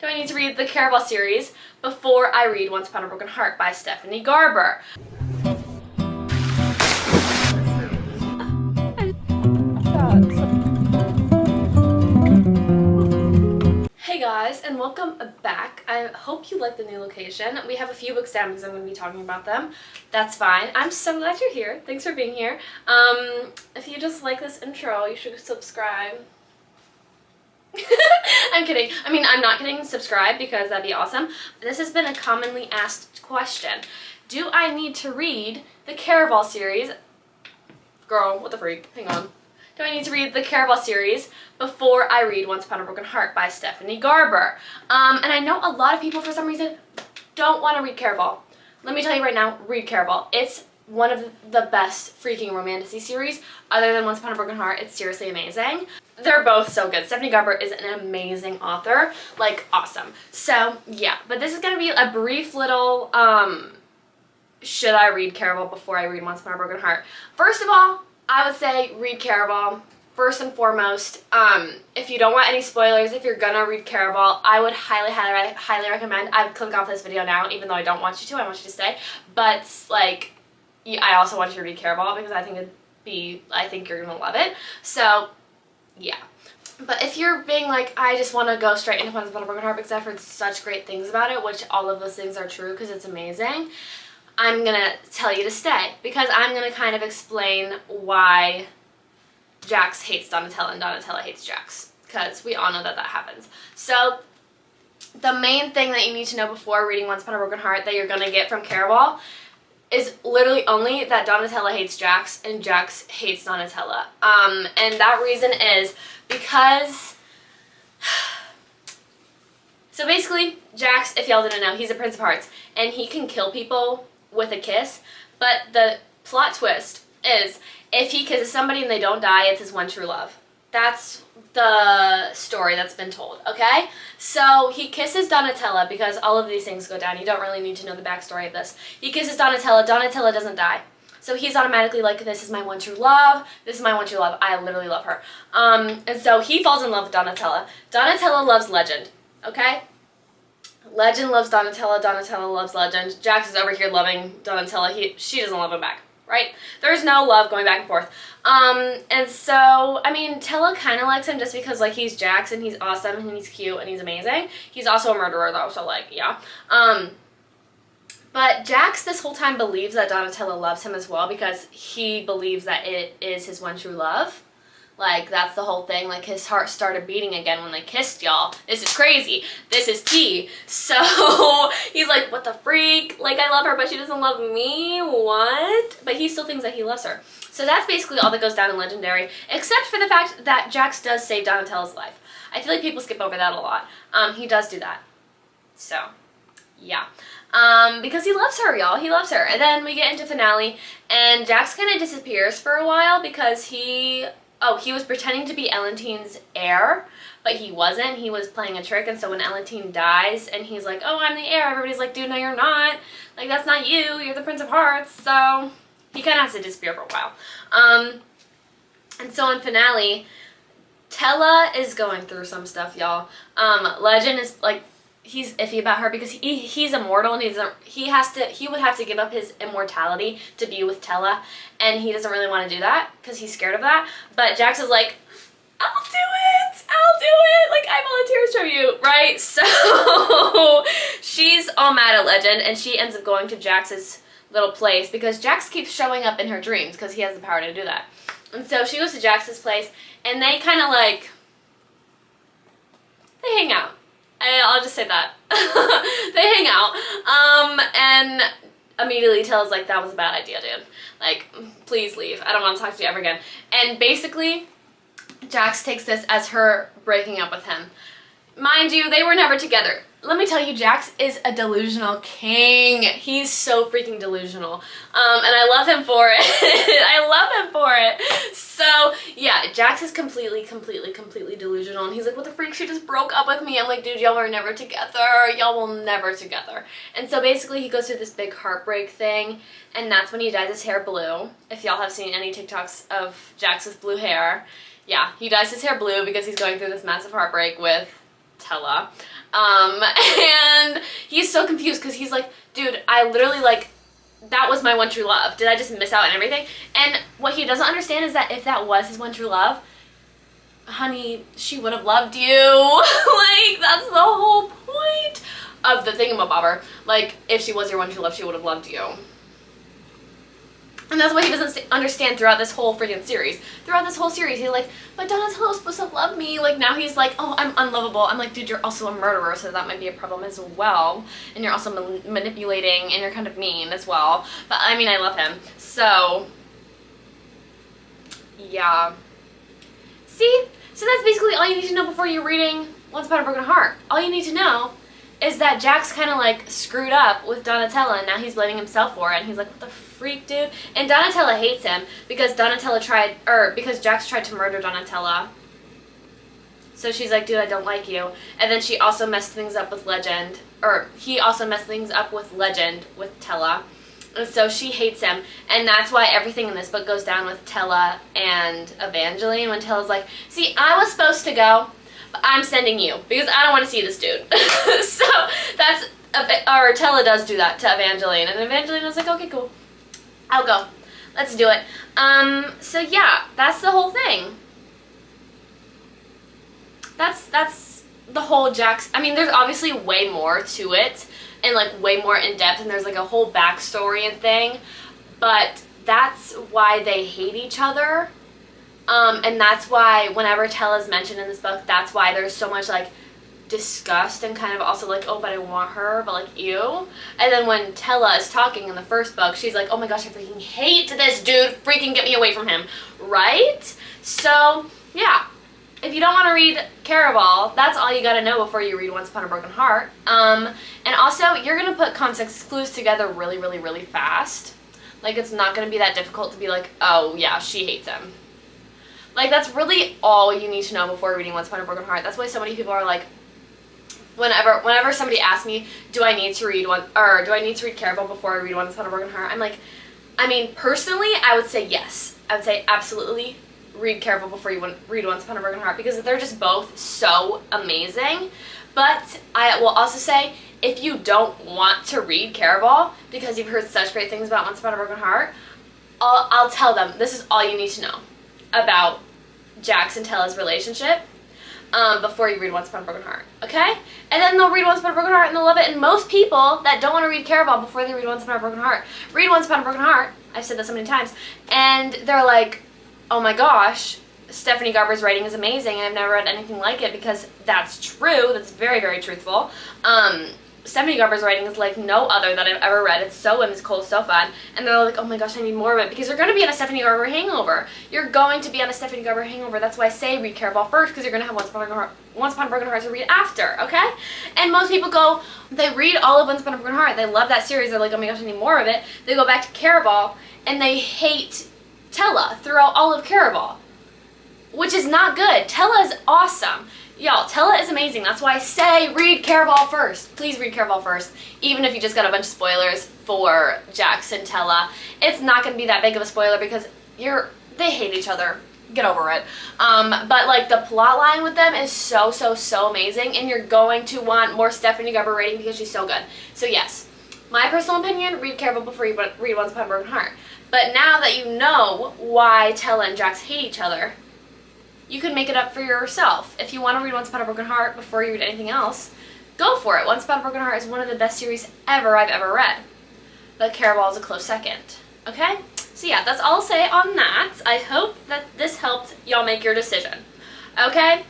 Do I need to read the Caraval series before I read Once Upon a Broken Heart by Stephanie Garber? Hey guys, and welcome back. I hope you like the new location. We have a few book stamps. I'm going to be talking about them. That's fine. I'm so glad you're here. Thanks for being here. If you just like this intro, you should subscribe. I'm kidding. I mean, I'm not kidding. Subscribe because that'd be awesome. This has been a commonly asked question. Do I need to read the Caraval series? Girl, what the freak? Hang on. Do I need to read the Caraval series before I read Once Upon a Broken Heart by Stephanie Garber? And I know a lot of people, for some reason, don't want to read Caraval. Let me tell you right now, read Caraval. It's one of the best freaking romantasy series other than Once Upon a Broken Heart. It's seriously amazing. They're both so good. Stephanie Garber is an amazing author. Like, awesome. So, yeah. But this is going to be a brief little, should I read Caraval before I read Once Upon a Broken Heart? First of all, I would say read Caraval. First and foremost, if you don't want any spoilers, if you're gonna read Caraval, I would highly recommend. I would click off this video now, even though I don't want you to. I want you to stay. But, like, I also want you to read Caraval because I think you're gonna love it. So, yeah. But if you're being like, I just want to go straight into Once Upon a Broken Heart because I've heard such great things about it, which all of those things are true because it's amazing, I'm gonna tell you to stay because I'm gonna kind of explain why Jax hates Donatella and Donatella hates Jax, because we all know that happens. So the main thing that you need to know before reading Once Upon a Broken Heart that you're gonna get from Caraval is literally only that Donatella hates Jax and Jax hates Donatella. And that reason is because, so basically, Jax, if y'all didn't know, he's a Prince of Hearts, and he can kill people with a kiss, but the plot twist is, if he kisses somebody and they don't die, it's his one true love. That's the story that's been told, okay? So he kisses Donatella because all of these things go down. You don't really need to know the backstory of this. He kisses Donatella. Donatella doesn't die. So he's automatically like, this is my one true love. This is my one true love. I literally love her. And so he falls in love with Donatella. Donatella loves Legend, okay? Legend loves Donatella. Donatella loves Legend. Jax is over here loving Donatella. She doesn't love him back. Right? There's no love going back and forth. And so, I mean, Tella kind of likes him just because, like, he's Jax and he's awesome and he's cute and he's amazing. He's also a murderer, though, so, like, yeah. But Jax this whole time believes that Donatella loves him as well because he believes that it is his one true love. Like, that's the whole thing. Like, his heart started beating again when they kissed, y'all. This is crazy. This is tea. So, he's like, what the freak? Like, I love her, but she doesn't love me? What? But he still thinks that he loves her. So that's basically all that goes down in Legendary, except for the fact that Jax does save Donatella's life. I feel like people skip over that a lot. He does do that. So, yeah. Because he loves her, y'all. He loves her. And then we get into finale, and Jax kind of disappears for a while because he was pretending to be Elentine's heir, but he wasn't. He was playing a trick, and so when Elentine dies, and he's like, oh, I'm the heir, everybody's like, dude, no, you're not. Like, that's not you. You're the Prince of Hearts. So he kind of has to disappear for a while. And so in finale, Tella is going through some stuff, y'all. Legend is, like, he's iffy about her because he's immortal and he would have to give up his immortality to be with Tella, and he doesn't really want to do that because he's scared of that. But Jax is like, I'll do it, like, I volunteers from you, right? So she's all mad at Legend, and she ends up going to Jax's little place because Jax keeps showing up in her dreams because he has the power to do that. And so she goes to Jax's place, and they kind of like, they hang out. I'll just say that. They hang out. And immediately Tella's like, that was a bad idea, dude. Like, please leave. I don't want to talk to you ever again. And basically, Jax takes this as her breaking up with him. Mind you, they were never together. Let me tell you, Jax is a delusional king. He's so freaking delusional. And I love him for it. I love him for it. So, yeah, Jax is completely delusional. And he's like, what the freak? She just broke up with me. I'm like, dude, y'all were never together. Y'all will never together. And so basically he goes through this big heartbreak thing. And that's when he dyes his hair blue. If y'all have seen any TikToks of Jax's blue hair. Yeah, he dyes his hair blue because he's going through this massive heartbreak with Tella. And he's so confused because he's like, dude, I literally, like, that was my one true love. Did I just miss out on everything? And what he doesn't understand is that if that was his one true love, honey, she would have loved you. Like, that's the whole point of the thingamabobber. Like, if she was your one true love, she would have loved you. And that's what he doesn't understand throughout this whole freaking series. Throughout this whole series, he's like, but Donatello was supposed to love me. Like, now he's like, oh, I'm unlovable. I'm like, dude, you're also a murderer, so that might be a problem as well. And you're also manipulating, and you're kind of mean as well. But, I mean, I love him. So, yeah. See? So that's basically all you need to know before you're reading Once Upon a Broken Heart. All you need to know is that Jax kind of, like, screwed up with Donatella, and now he's blaming himself for it, and he's like, what the freak, dude? And Donatella hates him because because Jax tried to murder Donatella. So she's like, dude, I don't like you. And then she also messed things up with he also messed things up with Legend, with Tella. And so she hates him, and that's why everything in this book goes down with Tella and Evangeline, when Tella's like, see, I was supposed to go, but I'm sending you, because I don't want to see this dude. So, Tella does do that to Evangeline, and Evangeline was like, okay, cool, I'll go. Let's do it. So yeah, that's the whole thing. That's the whole Jax, I mean, there's obviously way more to it, and like way more in depth, and there's like a whole backstory and thing, but that's why they hate each other. And that's why whenever Tella's mentioned in this book, that's why there's so much like disgust and kind of also like, oh, but I want her, but like, ew. And then when Tella is talking in the first book, she's like, oh my gosh, I freaking hate this dude, freaking get me away from him, right? So yeah, if you don't want to read Caraval, that's all you gotta know before you read Once Upon a Broken Heart. And also, you're gonna put context clues together really, really, really fast. Like, it's not gonna be that difficult to be like, oh yeah, she hates him. Like, that's really all you need to know before reading Once Upon a Broken Heart. That's why so many people are like, whenever somebody asks me, do I need to read Caraval before I read Once Upon a Broken Heart? I'm like, I mean, personally, I would say yes. I would say absolutely read Caraval before you read Once Upon a Broken Heart, because they're just both so amazing. But I will also say, if you don't want to read Caraval because you've heard such great things about Once Upon a Broken Heart, I'll tell them this is all you need to know about Jax and Tella's relationship before you read Once Upon a Broken Heart, okay? And then they'll read Once Upon a Broken Heart and they'll love it. And most people that don't want to read Caraval before they read Once Upon a Broken Heart read Once Upon a Broken Heart. I've said that so many times. And they're like, oh my gosh, Stephanie Garber's writing is amazing, and I've never read anything like it, because that's true. That's very, very truthful. Stephanie Garber's writing is like no other that I've ever read. It's so whimsical, so fun. And they're like, oh my gosh, I need more of it, because you're going to be on a Stephanie Garber hangover. You're going to be on a Stephanie Garber hangover. That's why I say read Caraval first, because you're going to have Once Upon a Broken Heart to read after, okay? And most people go, they read all of Once Upon a Broken Heart. They love that series. They're like, oh my gosh, I need more of it. They go back to Caraval, and they hate Tella throughout all of Caraval, which is not good. Tella is awesome. Y'all, Tella is amazing. That's why I say read Caraval first. Please read Caraval first. Even if you just got a bunch of spoilers for Jax and Tella, it's not going to be that big of a spoiler, because they hate each other. Get over it. But like the plot line with them is so, so, so amazing, and you're going to want more Stephanie Garber rating because she's so good. So yes, my personal opinion, read Caraval before you read Once Upon a Broken Heart. But now that you know why Tella and Jax hate each other, you can make it up for yourself. If you want to read Once Upon a Broken Heart before you read anything else, go for it. Once Upon a Broken Heart is one of the best series I've ever read. But Caraval is a close second. Okay? So yeah, that's all I'll say on that. I hope that this helped y'all make your decision. Okay?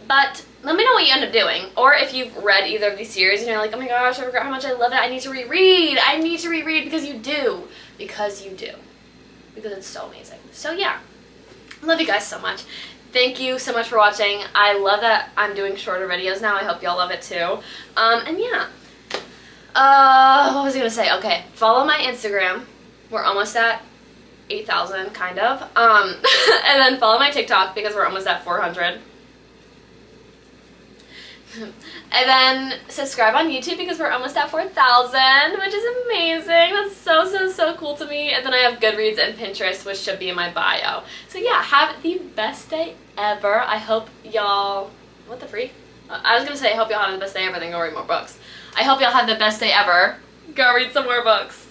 But let me know what you end up doing. Or if you've read either of these series and you're like, oh my gosh, I forgot how much I love it. I need to reread. I need to reread, because you do. Because you do. Because it's so amazing. So yeah. Love you guys so much. Thank you so much for watching. I love that I'm doing shorter videos now. I hope y'all love it too. And yeah. What was I gonna say? Okay, follow my Instagram. We're almost at 8,000, kind of. And then follow my TikTok, because we're almost at 400. And then subscribe on YouTube, because we're almost at 4,000, which is amazing. That's so, so, so cool to me. And then I have Goodreads and Pinterest, which should be in my bio. So yeah, have the best day ever. I hope y'all... What the freak? I was gonna say I hope y'all have the best day ever, then go read more books. I hope y'all have the best day ever. Go read some more books.